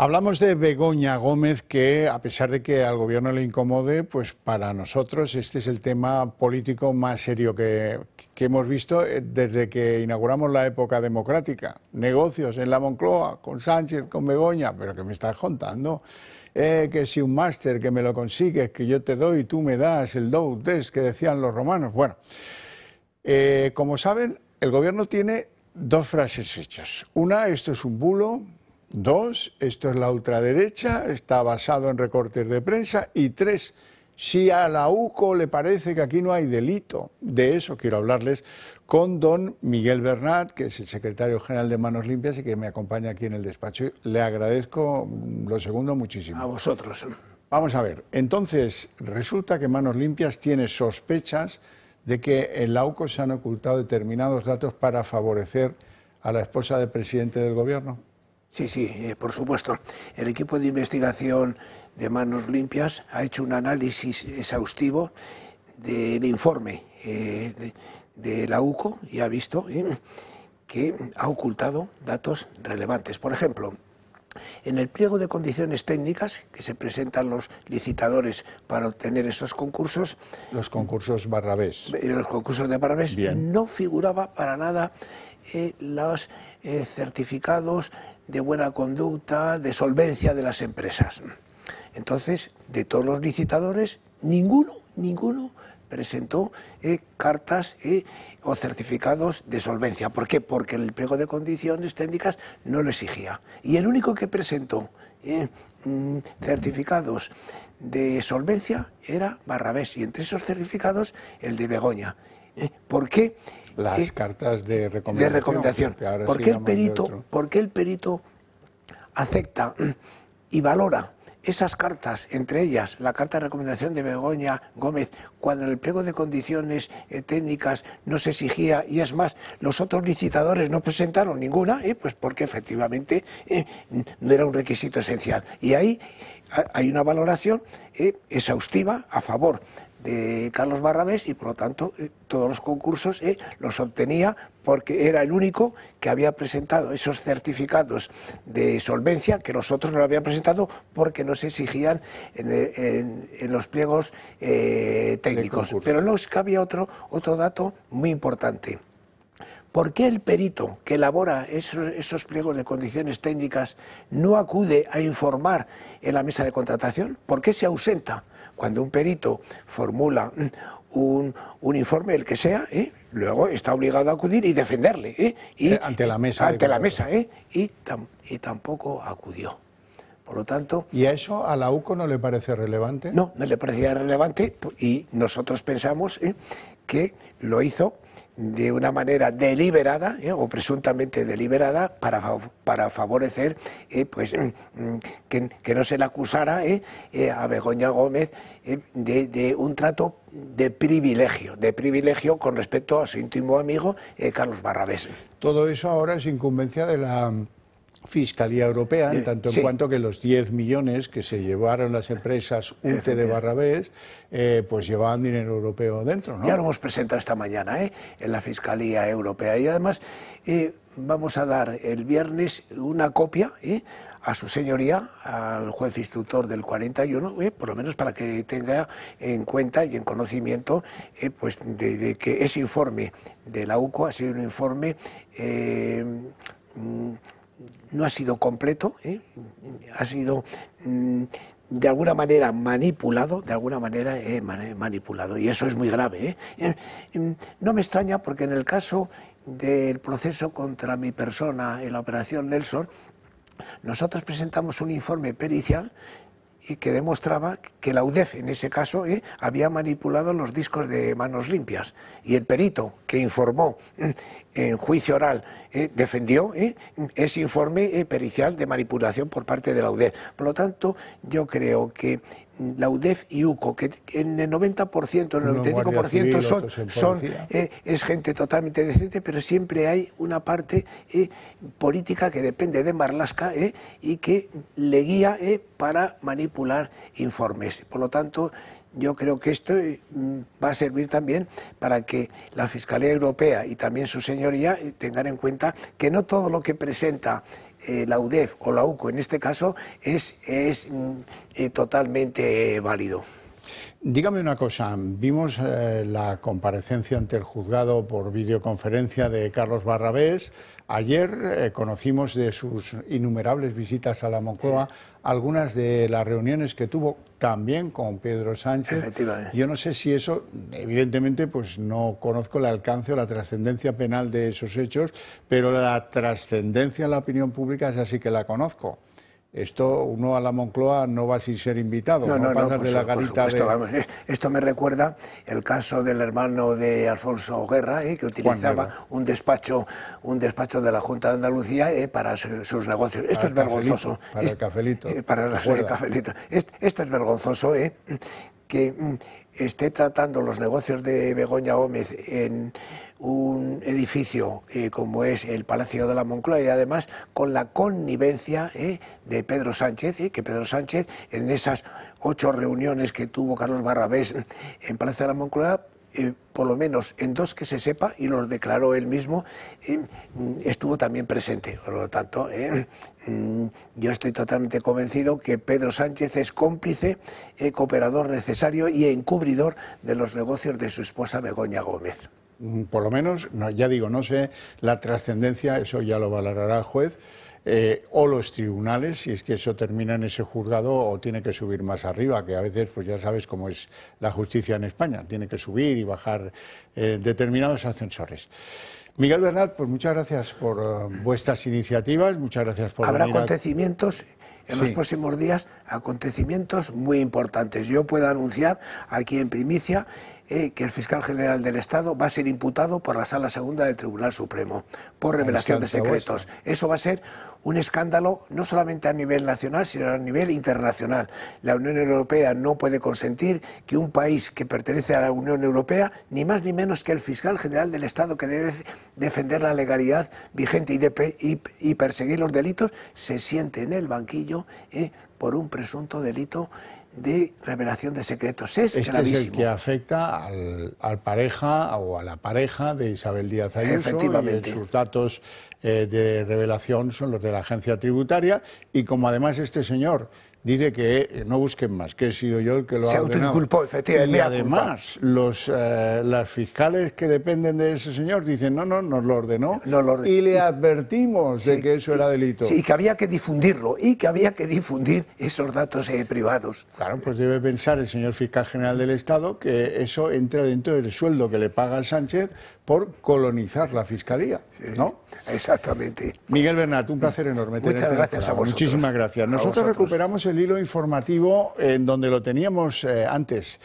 Hablamos de Begoña Gómez, que a pesar de que al gobierno le incomode, pues para nosotros este es el tema político más serio que hemos visto desde que inauguramos la época democrática. Negocios en la Moncloa, con Sánchez, con Begoña, pero ¿qué me estás contando? Que si un máster, que me lo consigues, que yo te doy, tú me das, el do des que decían los romanos. Bueno, como saben, el gobierno tiene dos frases hechas. Una, esto es un bulo. Dos, esto es la ultraderecha, está basado en recortes de prensa. Y tres, si a la UCO le parece que aquí no hay delito. De eso quiero hablarles con don Miguel Bernat, que es el secretario general de Manos Limpias y que me acompaña aquí en el despacho. Le agradezco lo segundo muchísimo. A vosotros. Vamos a ver, entonces resulta que Manos Limpias tiene sospechas de que en la UCO se han ocultado determinados datos para favorecer a la esposa del presidente del gobierno. Sí, por supuesto. El equipo de investigación de Manos Limpias ha hecho un análisis exhaustivo del informe de la UCO y ha visto que ha ocultado datos relevantes. Por ejemplo, en el pliego de condiciones técnicas que se presentan los licitadores para obtener esos concursos... Los concursos Barrabés. Los concursos de Barrabés. Bien. No figuraba para nada los certificados de buena conducta, de solvencia de las empresas. Entonces, de todos los licitadores, ninguno presentó cartas o certificados de solvencia. ¿Por qué? Porque el pliego de condiciones técnicas no lo exigía. Y el único que presentó certificados de solvencia era Barrabés, y entre esos certificados el de Begoña. ¿Por qué? Las cartas de recomendación. ¿Por qué el perito acepta y valora esas cartas, entre ellas la carta de recomendación de Begoña Gómez, cuando en el pliego de condiciones técnicas no se exigía, y es más, los otros licitadores no presentaron ninguna? Pues porque efectivamente no era un requisito esencial. Y ahí hay una valoración exhaustiva a favor de Carlos Barrabés, y por lo tanto todos los concursos los obtenía porque era el único que había presentado esos certificados de solvencia, que los otros no lo habían presentado porque no se exigían en los pliegos técnicos. Pero no, es que había otro dato muy importante. ¿Por qué el perito que elabora esos pliegos de condiciones técnicas no acude a informar en la mesa de contratación? ¿Por qué se ausenta? Cuando un perito formula un informe, el que sea, luego está obligado a acudir y defenderle. Ante la mesa. Ante la mesa, y tampoco acudió. Por lo tanto... ¿Y a eso a la UCO no le parece relevante? No le parecía relevante, y nosotros pensamos que lo hizo de una manera deliberada o presuntamente deliberada para favorecer que no se le acusara a Begoña Gómez de un trato de privilegio con respecto a su íntimo amigo Carlos Barrabés. Todo eso ahora es incumbencia de la Fiscalía Europea, en tanto en cuanto que los 10 millones que se llevaron las empresas UTE de Barrabés, pues llevaban dinero europeo dentro, ¿no? Ya lo hemos presentado esta mañana en la Fiscalía Europea, y además vamos a dar el viernes una copia a su señoría, al juez instructor del 41, por lo menos para que tenga en cuenta y en conocimiento pues de que ese informe de la UCO ha sido un informe... no ha sido completo, ha sido de alguna manera manipulado, y eso es muy grave. No me extraña, porque en el caso del proceso contra mi persona en la operación Nelson, nosotros presentamos un informe pericial y que demostraba que la UDEF, en ese caso, había manipulado los discos de Manos Limpias, y el perito que informó en juicio oral defendió ese informe pericial de manipulación por parte de la UDEF. Por lo tanto, yo creo que la UDEF y UCO, que en el 90%, en el 95% es gente totalmente decente, pero siempre hay una parte política que depende de Marlaska y que le guía para manipular informes. Por lo tanto, yo creo que esto va a servir también para que la Fiscalía Europea y también su señoría tengan en cuenta que no todo lo que presenta la UDEF o la UCO en este caso, es totalmente válido. Dígame una cosa, vimos la comparecencia ante el juzgado por videoconferencia de Carlos Barrabés. Ayer conocimos de sus innumerables visitas a la Moncloa, algunas de las reuniones que tuvo también con Pedro Sánchez. Efectivamente. Yo no sé si eso, evidentemente, pues no conozco el alcance o la trascendencia penal de esos hechos, pero la trascendencia en la opinión pública es así que la conozco. Esto, uno a la Moncloa no va sin ser invitado, no pasas de la garita de... Vamos, esto me recuerda el caso del hermano de Alfonso Guerra, que utilizaba un despacho de la Junta de Andalucía para sus negocios. Esto es vergonzoso. Para el cafelito. Para el cafelito. Esto es vergonzoso, que esté tratando los negocios de Begoña Gómez en un edificio como es el Palacio de la Moncloa y además con la connivencia de Pedro Sánchez, que Pedro Sánchez en esas 8 reuniones que tuvo Carlos Barrabés en Palacio de la Moncloa, por lo menos en 2 que se sepa, y los declaró él mismo, estuvo también presente. Por lo tanto, yo estoy totalmente convencido que Pedro Sánchez es cómplice, cooperador necesario y encubridor de los negocios de su esposa Begoña Gómez. Por lo menos, no, ya digo, no sé la trascendencia, eso ya lo valorará el juez, o los tribunales, si es que eso termina en ese juzgado o tiene que subir más arriba, que a veces, pues ya sabes cómo es la justicia en España, tiene que subir y bajar determinados ascensores. Miguel Bernat, pues muchas gracias por vuestras iniciativas, muchas gracias por Habrá venir acontecimientos en los próximos días, acontecimientos muy importantes. Yo puedo anunciar aquí en primicia que el fiscal general del Estado va a ser imputado por la Sala Segunda del Tribunal Supremo por revelación de secretos. Eso va a ser un escándalo no solamente a nivel nacional, sino a nivel internacional. La Unión Europea no puede consentir que un país que pertenece a la Unión Europea, ni más ni menos que el fiscal general del Estado, que debe defender la legalidad vigente y perseguir los delitos, se siente en el banquillo por un presunto delito de revelación de secretos. Es gravísimo. Es el que afecta al pareja o a la pareja de Isabel Díaz Ayuso. Efectivamente. Y sus datos de revelación son los de la agencia tributaria, y como además este señor dice que no busquen más, que he sido yo el que lo ha ordenado. Se autoinculpó, efectivamente. Y además, las fiscales que dependen de ese señor dicen, no, nos lo ordenó, y le advertimos de que eso era delito. Sí, y que había que difundirlo, y que había que difundir esos datos privados. Claro, pues debe pensar el señor fiscal general del Estado que eso entra dentro del sueldo que le paga a Sánchez por colonizar la Fiscalía, ¿no? Exactamente. Miguel Bernat, un placer enorme. Muchas gracias a vosotros. Muchísimas gracias. Nosotros recuperamos el hilo informativo en donde lo teníamos antes.